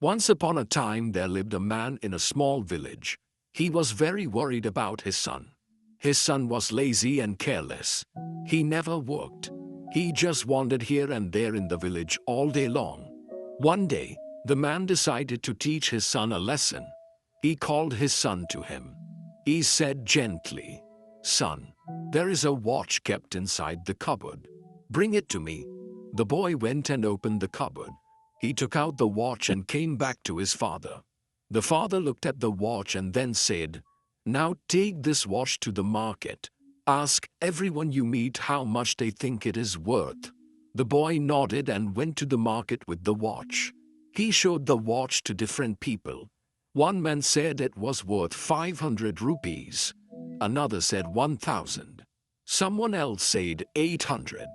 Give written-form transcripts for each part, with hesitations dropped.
Once upon a time there lived a man in a small village. He was very worried about his son. His son was lazy and careless. He never worked. He just wandered here and there in the village all day long. One day, the man decided to teach his son a lesson. He called his son to him. He said gently, "Son, there is a watch kept inside the cupboard. Bring it to me." The boy went and opened the cupboard. He took out the watch and came back to his father. The father looked at the watch and then said, "Now take this watch to the market. Ask everyone you meet how much they think it is worth." The boy nodded and went to the market with the watch. He showed the watch to different people. One man said it was worth 500 rupees. Another said 1,000. Someone else said 800.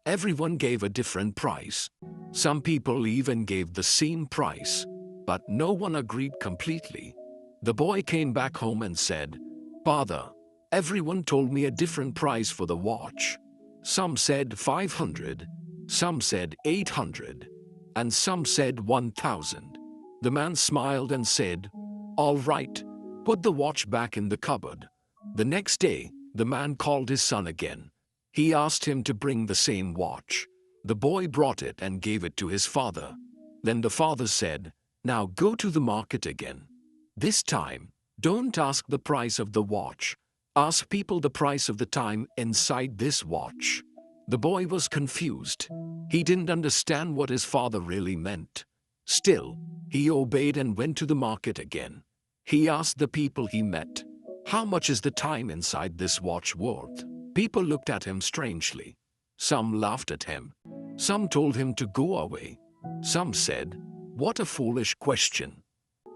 Everyone gave a different price. Some people even gave the same price, but no one agreed completely. The boy came back home and said, "Father, everyone told me a different price for the watch. Some said 500, some said 800, and some said 1,000. The man smiled and said, "All right, put the watch back in the cupboard." The next day, the man called his son again. He asked him to bring the same watch. The boy brought it and gave it to his father. Then the father said, "Now go to the market again. This time, don't ask the price of the watch. Ask people the price of the time inside this watch." The boy was confused. He didn't understand what his father really meant. Still, he obeyed and went to the market again. He asked the people he met, "How much is the time inside this watch worth?" People looked at him strangely. Some laughed at him. Some told him to go away. Some said, "What a foolish question."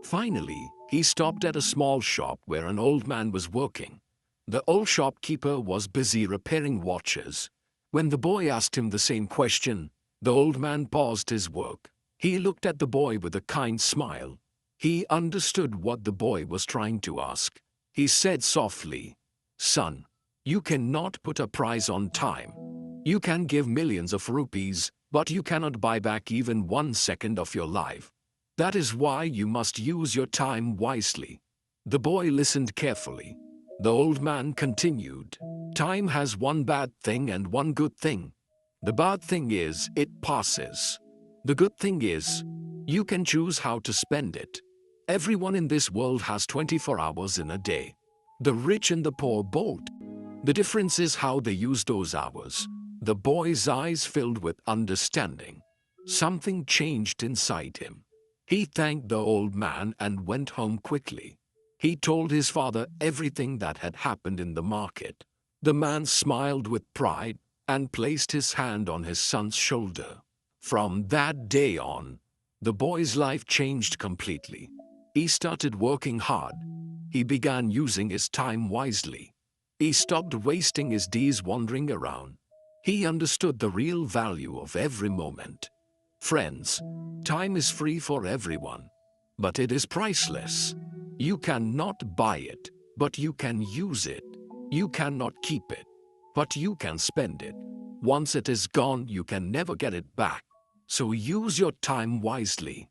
Finally, he stopped at a small shop where an old man was working. The old shopkeeper was busy repairing watches. When the boy asked him the same question, the old man paused his work. He looked at the boy with a kind smile. He understood what the boy was trying to ask. He said softly, "Son, you cannot put a price on time. You can give millions of rupees, but you cannot buy back even 1 second of your life. That is why you must use your time wisely." The boy listened carefully. The old man continued, "Time has one bad thing and one good thing. The bad thing is it passes. The good thing is you can choose how to spend it. Everyone in this world has 24 hours in a day. The rich and the poor both. The difference is how they use those hours." The boy's eyes filled with understanding. Something changed inside him. He thanked the old man and went home quickly. He told his father everything that had happened in the market. The man smiled with pride and placed his hand on his son's shoulder. From that day on, the boy's life changed completely. He started working hard. He began using his time wisely. He stopped wasting his days wandering around. He understood the real value of every moment. Friends, time is free for everyone, but it is priceless. You cannot buy it, but you can use it. You cannot keep it, but you can spend it. Once it is gone, you can never get it back. So use your time wisely.